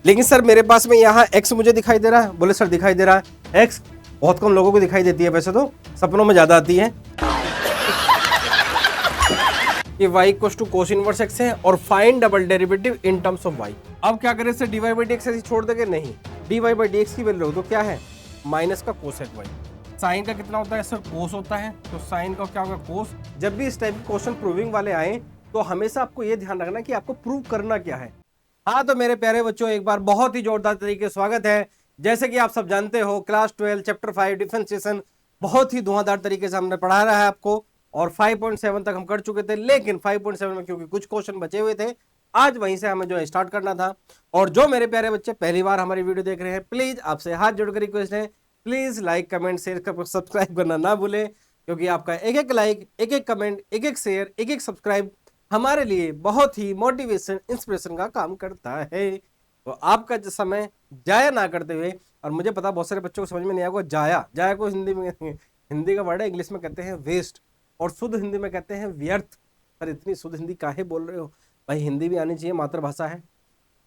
लेकिन सर मेरे पास में यहाँ x मुझे दिखाई दे रहा है। बोले सर दिखाई दे रहा है x बहुत कम लोगों को दिखाई देती है, वैसे तो सपनों में ज्यादा आती है। ये y equal to cos inverse x है और find double derivative in terms of y। अब क्या करें सर, dy बाई dx ऐसे छोड़ देंगे? नहीं, dy बाई dx की वैल्यू तो क्या है, माइनस का कोसेक y। साइन का कितना होता है सर, कोस होता है, तो साइन का क्या होगा, कोस। जब भी इस टाइप के क्वेश्चन प्रूविंग वाले आए तो हमेशा आपको ये ध्यान रखना कि आपको प्रूव करना क्या है। हाँ तो मेरे प्यारे बच्चों, एक बार बहुत ही जोरदार तरीके से स्वागत है। जैसे कि आप सब जानते हो, क्लास 12 चैप्टर 5 डिफरेंशिएशन बहुत ही धुआंधार तरीके से हमने पढ़ा रहा है आपको, और 5.7 तक हम कर चुके थे। लेकिन 5.7 में क्योंकि कुछ क्वेश्चन बचे हुए थे, आज वहीं से हमें जो है स्टार्ट करना था। और जो मेरे प्यारे बच्चे पहली बार हमारी वीडियो देख रहे हैं, प्लीज आपसे हाथ जोड़कर रिक्वेस्ट है, please like comment share subscribe करना ना भूलें, क्योंकि आपका एक एक लाइक, एक एक कमेंट, एक एक शेयर, एक एक सब्सक्राइब हमारे लिए बहुत ही मोटिवेशन इंस्पिरेशन का काम करता है। तो आपका जो समय जाया ना करते हुए, और मुझे पता बहुत सारे बच्चों को समझ में नहीं आएगा, जाया जाया को हिंदी में, हिंदी का वर्ड है, इंग्लिश में कहते हैं वेस्ट, और शुद्ध हिंदी में कहते हैं व्यर्थ। पर इतनी शुद्ध हिंदी काहे बोल रहे हो भाई, हिंदी भी आनी चाहिए, मातृभाषा है,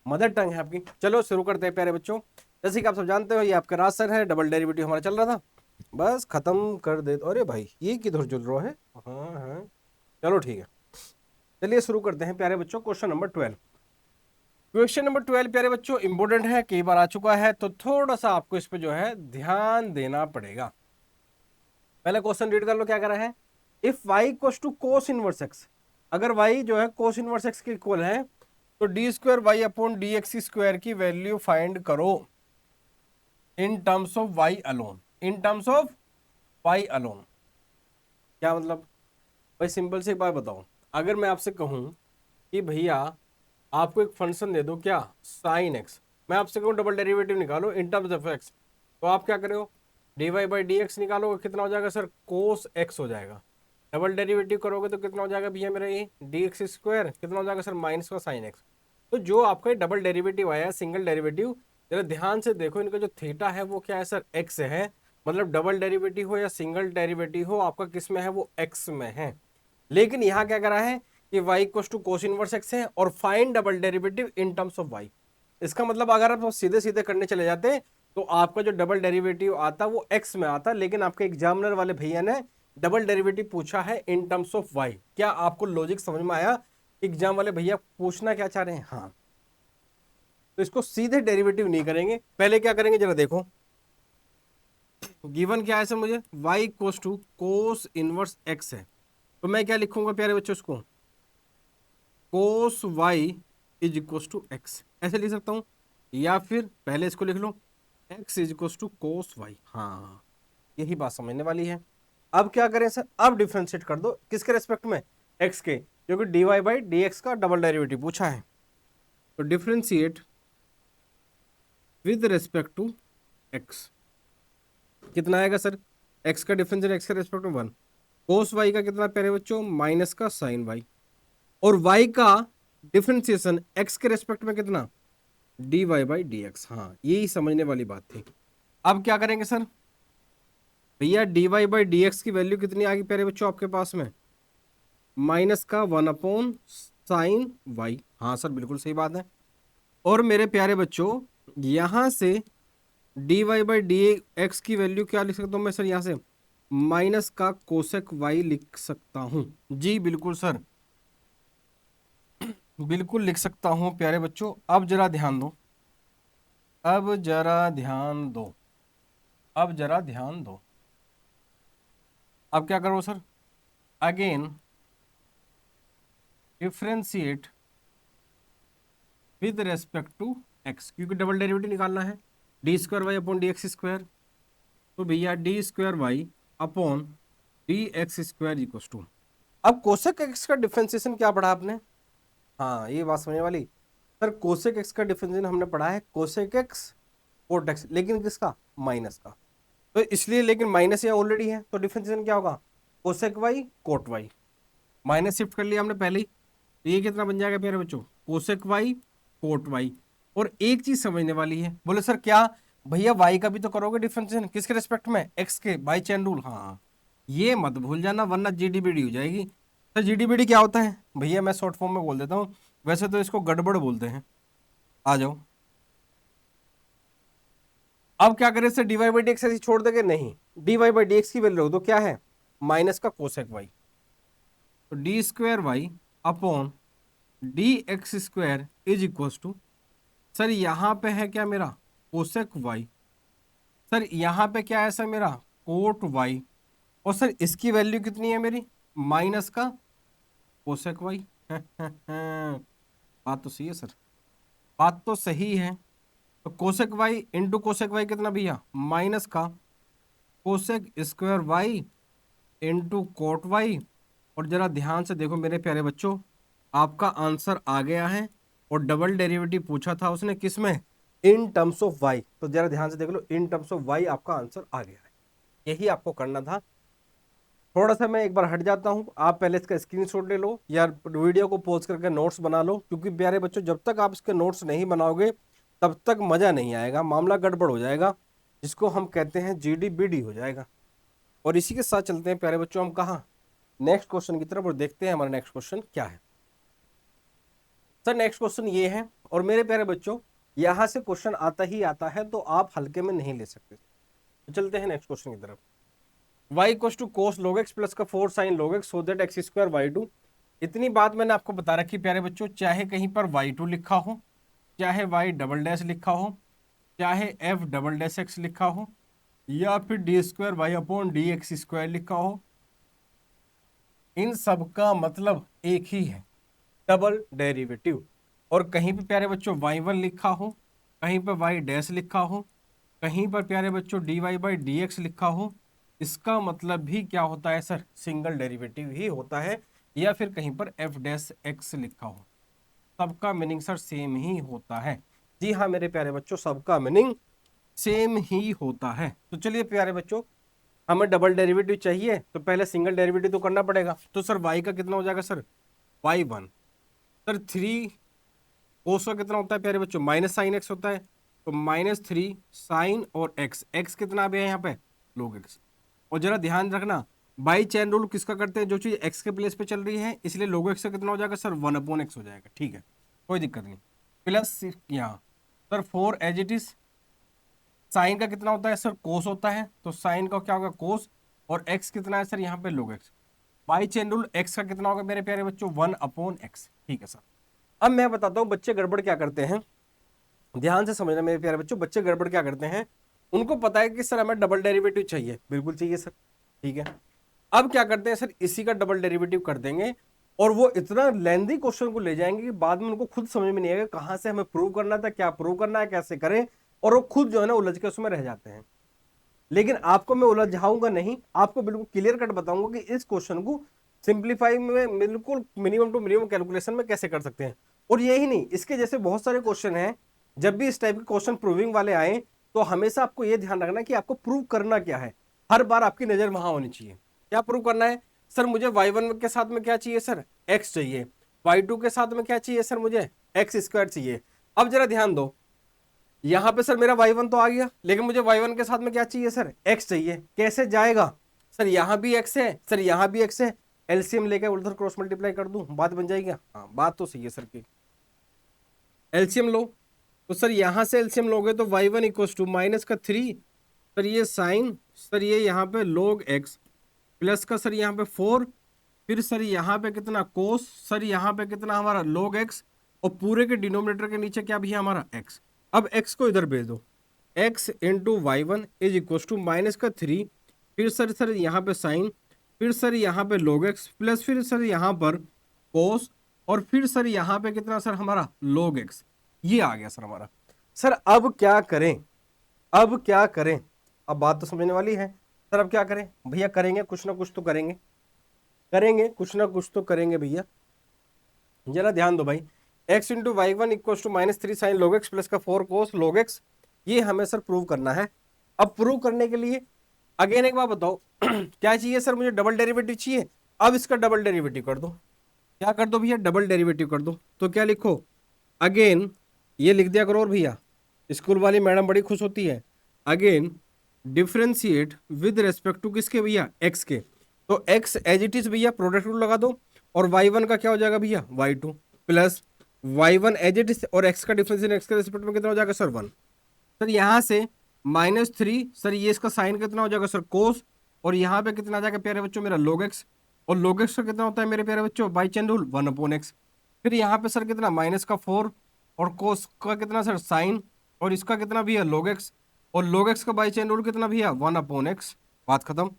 मदर टंग है आपकी। चलो शुरू करते हैं प्यारे बच्चों। जैसे कि आप सब जानते हो, ये आपका राशन है, डबल डेरिवेटिव हमारा चल रहा था, बस खत्म कर दे। अरे भाई ये किधर चल रहा है, हाँ हाँ चलो ठीक है। चलिए शुरू करते हैं प्यारे बच्चों, क्वेश्चन नंबर 12। क्वेश्चन नंबर 12 प्यारे बच्चों इंपोर्टेंट है, कई बार आ चुका है, तो थोड़ा सा आपको इस पे जो है ध्यान देना पड़ेगा। पहले क्वेश्चन रीड कर लो, क्या कर रहा है। If y equals to cos inverse x, अगर y जो है कोस इनवर्स x के इक्वल है, तो d square y upon d x square की वैल्यू फाइंड करो in terms of y alone. In terms of y alone क्या मतलब भाई, सिंपल से एक बात बताओ, अगर मैं आपसे कहूं कि भैया आपको एक फंक्शन दे दो, क्या, साइन एक्स, मैं आपसे कहूँ डबल डेरिवेटिव निकालो इन टर्म्स ऑफ एक्स, तो आप क्या करो, d y by d x निकालोगे, कितना हो जाएगा सर, कोस एक्स हो जाएगा। डबल डेरिवेटिव करोगे तो कितना हो जाएगा भैया मेरा, ये डी एक्स स्क्वायर, कितना हो जाएगा सर, माइनस का साइन एक्स। तो जो आपका डबल डेरिवेटिव आया है, सिंगल डेरिवेटिव, जरा ध्यान से देखो, इनका जो थीटा है वो क्या है सर, एक्स है। मतलब डबल डेरिवेटिव हो या सिंगल डेरिवेटिव हो, आपका किस में है, वो एक्स में है। लेकिन यहाँ क्या करा है कि y equal to cos inverse x है और find double derivative in terms of y। इसका मतलब अगर आप सीधे सीधे करने चले जाते तो आपका जो डबल डेरिवेटिव आता वो x में आता, लेकिन आपके एग्जामिनर वाले भैया ने डबल डेरिवेटिव पूछा है इन टर्म्स ऑफ y। क्या आपको लॉजिक समझ में आया, एग्जाम वाले भैया पूछना क्या चाह रहे हैं। हाँ तो इसको सीधे डेरिवेटिव नहीं करेंगे, पहले क्या करेंगे जरा देखो। गिवन क्या है सर मुझे, y equal to cos inverse x है, तो मैं क्या लिखूंगा प्यारे बच्चों, इसको cos y is equal to x, ऐसे लिख सकता हूं, या फिर पहले इसको लिख लो x is equal to cos y। हाँ यही बात समझने वाली है। अब क्या करें सर, अब डिफ्रेंशिएट कर दो, किसके रेस्पेक्ट में, x के, क्योंकि dy बाई डी का डबल डेरिवेटिव पूछा है। तो differentiate with respect to x, कितना आएगा सर, x का डिफरेंशिएट x के रेस्पेक्ट में 1, कोस y का कितना प्यारे बच्चों, माइनस का साइन y, और y का डिफरेंशिएशन x के रेस्पेक्ट में कितना, dy बाई डी एक्स। हाँ यही समझने वाली बात थी। अब क्या करेंगे सर, भैया dy बाई डी एक्स की वैल्यू कितनी आ गई प्यारे बच्चों आपके पास में, माइनस का 1 अपॉन साइन y। हाँ सर बिल्कुल सही बात है। और मेरे प्यारे बच्चों यहां से dy बाई डी एक्स की वैल्यू क्या लिख सकता हूं मैं सर, यहां से माइनस का कोसेक y लिख सकता हूं। जी बिल्कुल सर, बिल्कुल लिख सकता हूं प्यारे बच्चों। अब जरा ध्यान दो, अब जरा ध्यान दो, अब जरा ध्यान दो। अब क्या करो sir, again differentiate with respect to x, क्योंकि डबल डेरिवेटिव निकालना है, d square y upon d x square, तो भैया d square y upon d x square equal to, अब कोसेक एक्स का डिफरेंशिएशन क्या पढ़ा आपने, हाँ ये बात समझने वाली सर, कोसेक एक्स का डिफरेंशिएशन हमने पढ़ा है कोसेक एक्स कोट एक्स, लेकिन किसका, माइनस का, तो इसलिए, लेकिन माइनस यहाँ ऑलरेडी है, तो डिफरेंशिएशन क्या होगा, cosec y cot y, minus shift कर लिया हमने पहले ही, तो ये कितना बन जाएगा प्यारे बच्चों, कोसेक वाई कोट वाई। और एक चीज समझने वाली है, बोले सर क्या, भैया वाई का भी तो करोगे डिफरेंशिएशन, किसके रेस्पेक्ट में, एक्स के, बाई चैन रूल। हाँ ये मत भूल जाना, वरना जीडीबीडी हो जाएगी। सर जीडीबीडी क्या होता है भैया, मैं शॉर्ट फॉर्म में बोल देता हूँ, वैसे तो इसको गड़बड़ बोलते हैं। आ जाओ, अब क्या करें sir, dy by d x ऐसे छोड़ देंगे, नहीं, dy बाई डी एक्स की वैल्यू तो क्या है, माइनस का कोसेक वाई, तो d square y upon d x square is equal to, sir यहाँ पे है क्या मेरा कोसेक वाई, सर यहाँ पे क्या है सर मेरा कोट वाई, और सर इसकी वैल्यू कितनी है मेरी, माइनस का कोसेक वाई। बात तो सही है सर, बात तो सही है। तो cosec y into cosec y कितना भैया, माइनस का cosec square y into cot y. और जरा ध्यान से देखो मेरे प्यारे बच्चों, आपका आंसर आ गया है, और डबल डेरिवेटिव पूछा था उसने किस में, इन टर्म्स ऑफ वाई, तो जरा ध्यान से देख लो, इन टर्म्स ऑफ वाई आपका आंसर आ गया है, यही आपको करना था। थोड़ा सा मैं एक बार हट जाता हूं, आप पहले इसका स्क्रीनशॉट ले लो या वीडियो को पॉज करके नोट्स बना लो, क्योंकि प्यारे बच्चों जब तक आप इसके नोट्स नहीं बनाओगे तब तक मजा नहीं आएगा, मामला गड़बड़ हो जाएगा, जिसको हम कहते हैं जीडी बीडी हो जाएगा। और इसी के साथ चलते हैं प्यारे बच्चों हम कहाँ, नेक्स्ट क्वेश्चन की तरफ, और देखते हैं हमारा नेक्स्ट क्वेश्चन क्या है। सर नेक्स्ट क्वेश्चन ये है, और मेरे प्यारे बच्चों यहां से क्वेश्चन आता ही आता है, तो आप हल्के में नहीं ले सकते। तो चलते हैं नेक्स्ट क्वेश्चन की तरफ। y equals to cos log x plus का 4 sine log x so that x square y two. इतनी बात मैंने आपको बता रखी प्यारे बच्चों, चाहे कहीं पर y2 लिखा हो, चाहे y डबल डैश लिखा हो, चाहे f डबल डैश x लिखा हो, या फिर d square y upon d x square लिखा हो, इन सब का मतलब एक ही है, डबल डेरिवेटिव। और कहीं पे प्यारे बच्चों y1 लिखा हो, कहीं पर y डैश लिखा हो, कहीं पर प्यारे बच्चों dy बाई डी एक्स लिखा हो, इसका मतलब भी क्या होता है सर, सिंगल डेरिवेटिव ही होता है। या फिर कहीं पर f डैश x लिखा हो, सबका मीनिंग सर सेम ही होता है। जी हाँ मेरे प्यारे बच्चों, सबका मीनिंग सेम ही होता है। तो चलिए प्यारे बच्चों, हमें डबल डेरिवेटिव चाहिए तो पहले सिंगल डेरिवेटिव तो करना पड़ेगा। तो सर y का कितना हो जाएगा सर, y1, सर 3 कोस का कितना होता है प्यारे बच्चों, माइनस साइन एक्स होता है, तो -3 साइन और x कितना भी है यहाँ पे, log x। और जरा ध्यान रखना, बाई चैन रूल किसका करते हैं, जो चीज x के प्लेस पे चल रही है, इसलिए log x का कितना हो जाएगा सर, 1/x हो जाएगा, ठीक है, कोई दिक्कत नहीं। प्लस यहाँ sir 4 as it is, sine का कितना होता है सर, कोस होता है, तो साइन का क्या होगा कोस, और x कितना है सर यहाँ पे log x। By chain rule x का कितना होगा मेरे प्यारे बच्चों, 1/x, ठीक है सर। अब मैं बताता हूँ बच्चे गड़बड़ क्या करते हैं, ध्यान से समझना मेरे प्यारे बच्चों, बच्चे गड़बड़ क्या करते हैं, उनको पता है कि सर हमें डबल डेरिवेटिव चाहिए, बिल्कुल चाहिए सर, ठीक है। अब क्या करते हैं सर, इसी का डबल डेरिवेटिव कर देंगे, और वो इतना लेंथी क्वेश्चन को ले जाएंगे कि बाद में उनको खुद समझ में नहीं आएगा कहां से हमें प्रूव करना था, क्या प्रूव करना है, कैसे करें, और वो खुद जो है ना उलझ के उसमें रह जाते हैं। लेकिन आपको मैं उलझाऊंगा नहीं, आपको बिल्कुल क्लियर कट बताऊंगा कि इस क्वेश्चन को सिंप्लीफाई में बिल्कुल मिनिमम टू मिनिमम कैलकुलेशन में कैसे कर सकते हैं। और यही नहीं, इसके जैसे बहुत सारे क्वेश्चन हैं, जब भी इस टाइप के क्वेश्चन प्रूविंग वाले आए तो हमेशा आपको यह ध्यान रखना कि आपको प्रूव करना क्या है, हर बार आपकी नजर वहां होनी चाहिए। क्या प्रूव करना है सर, मुझे y1 के साथ में क्या चाहिए सर, x चाहिए, y2 के साथ में क्या चाहिए सर, मुझे एक्स स्क्वायर चाहिए। अब जरा ध्यान दो, यहां पे सर मेरा y1 तो आ गया, लेकिन मुझे y1 के साथ में क्या चाहिए सर, x चाहिए, कैसे जाएगा सर, यहां भी x है सर, यहां भी x है, एलसीएम लेकर उधर क्रॉस मल्टीप्लाई कर दूं, बात बन जाएगी। हाँ बात तो सही है सर की, एलसीएम लो, तो सर यहां से एलसीएम लोगे तो y1 इक्वल्स टू माइनस का 3, सर ये साइन, सर ये यहाँ पे log x, प्लस का सर यहाँ पे 4, फिर सर यहाँ पे कितना कोस, सर यहाँ पे कितना हमारा log x, और पूरे के डिनोमिनेटर के नीचे क्या भी है हमारा x। अब x को इधर भेज दो, x into y1 is equal to minus का 3, फिर सर यहाँ पे साइन, फिर सर यहाँ पे log x, प्लस फिर सर यहाँ पर कोस, और फिर सर यहाँ पे कितना सर हमारा log x। ये आ गया सर हमारा। सर अब क्या करें, अब क्या करें, अब बात तो समझने वाली है। सर अब क्या करें भैया, करेंगे कुछ ना कुछ तो करेंगे, करेंगे कुछ ना कुछ तो करेंगे भैया, जरा ध्यान दो भाई। x into y one equal to -3 sine log x plus का 4 कोस log x, ये हमें सर प्रूव करना है। अब प्रूव करने के लिए अगेन एक बात बताओ क्या चाहिए सर, मुझे डबल डेरिवेटिव चाहिए। अब इसका डबल डेरिवेटिव कर दो, क्या कर दो भैया, डबल डेरिवेटिव कर दो। तो क्या लिखो, अगेन ये लिख दिया करो, और भैया स्कूल वाली मैडम बड़ी खुश होती है, again differentiate with respect to किसके भैया, एक्स के। तो एक्स एज इट इज भैया प्रोडक्ट रूल लगा दो, और y1 का क्या हो जाएगा भैया y2, plus y1 as it is, और x का डिफरेंशिएट एक्स के रेस्पेक्ट में कितना हो जाएगा सर 1। सर यहाँ से -3 सर ये इसका साइन कितना हो जाएगा सर कोस, और यहाँ पे कितना आ जाएगा प्यारे बच्चों मेरा log x, और log x का कितना होता है मेरे प्यारे बच्चों बाई चेन रूल 1/x। फिर यहाँ पे सर कितना -4 और कोस का कितना सर साइन, और इसका कितना भी है log x, और log x का बाई चेन रूल कितना भी है 1/x। बात खत्म।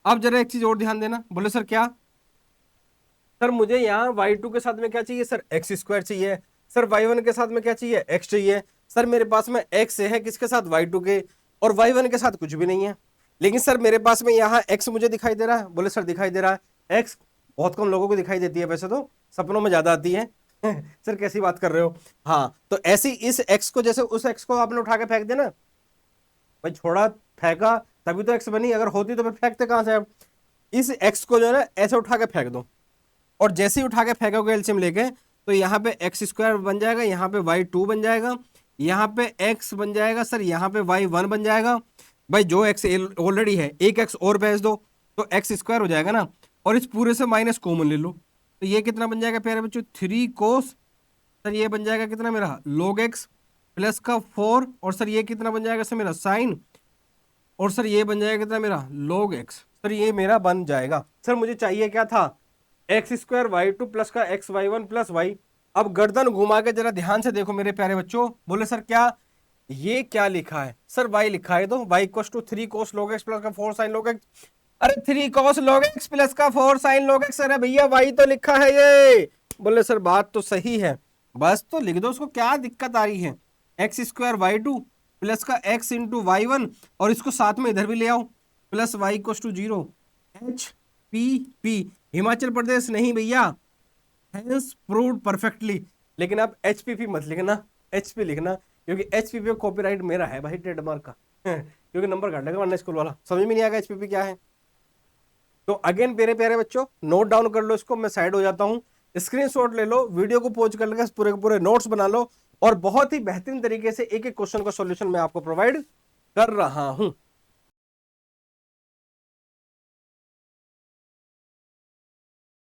अब जरा एक चीज और ध्यान देना, बोले सर क्या, सर मुझे यहाँ y2 के साथ में क्या चाहिए सर x² चाहिए, सर y1 के साथ में क्या चाहिए x चाहिए। सर मेरे पास में x है किसके साथ y2 के, और y1 के साथ कुछ भी नहीं है। लेकिन सर मेरे पास में यहाँ x मुझे दिखाई दे रहा है, बोले सर दिखाई दे रहा है x बहुत कम लोगों को दिखाई देती है, वैसे तो सपनों में ज्यादा आती है सर कैसी बात कर रहे हो। हाँ तो ऐसी इस x को जैसे उस x को आपने उठा के फेंक देना, भाई छोड़ा फेंका तभी तो x बनी, अगर होती तो फिर फेंकते कहां से आप। इस x को जो है ना ऐसे उठा के फेंक दो, और जैसे ही उठा के फेंकोगे एलसीएम लेके, तो यहाँ पे x² बन जाएगा, यहाँ पे y2 बन जाएगा, यहाँ पे x बन जाएगा सर, यहाँ पे y1 बन जाएगा। भाई जो x ऑलरेडी है एक x और भेज दो तो x² हो जाएगा ना, और इस पूरे से माइनस कॉमन ले लो, तो ये कितना बन जाएगा प्यारे बच्चों 3 कोस, सर ये बन जाएगा कितना मेरा log x प्लस का 4, और सर ये कितना बन जाएगा सर मेरा साइन, और सर ये बन जाएगा कितना मेरा log x। सर ये मेरा बन जाएगा। सर मुझे चाहिए क्या था x² y2 प्लस का x y1 प्लस y। अब गर्दन घुमा के जरा ध्यान से देखो मेरे प्यारे बच्चों, बोले सर क्या, ये क्या लिखा है सर y लिखा है, तो y equal to 3 cos log x plus का 4 sin log x। अरे 3 cos log x प्लस का 4 sin log x, अरे भैया y तो लिखा है ये। बोले सर बात तो सही है, बस तो लिख दो उसको, क्या दिक्कत आ रही है। x² y2 प्लस का x इंटू y1, और इसको साथ में इधर भी ले आओ, plus y equal to 0 HPP, Himachal Pradesh नहीं भैया, हैंस प्रूव्ड परफेक्टली। लेकिन आप HPP मत लिखना, HP लिखना, क्योंकि HPP पे कॉपीराइट मेरा है भाई, ट्रेडमार्क का क्योंकि नंबर काट लेगा वरना स्कूल वाला, समझ में नहीं आएगा HPP क्या है। तो अगेन मेरे प्यारे बच्चों नोट डाउन कर लो इसको, मैं साइड हो जाता हूँ, स्क्रीनशॉट ले लो, वीडियो को पॉज कर लेकर पूरे के पूरे नोट्स बना लो, और बहुत ही बेहतरीन तरीके से एक एक क्वेश्चन का सॉल्यूशन मैं आपको प्रोवाइड कर रहा हूं।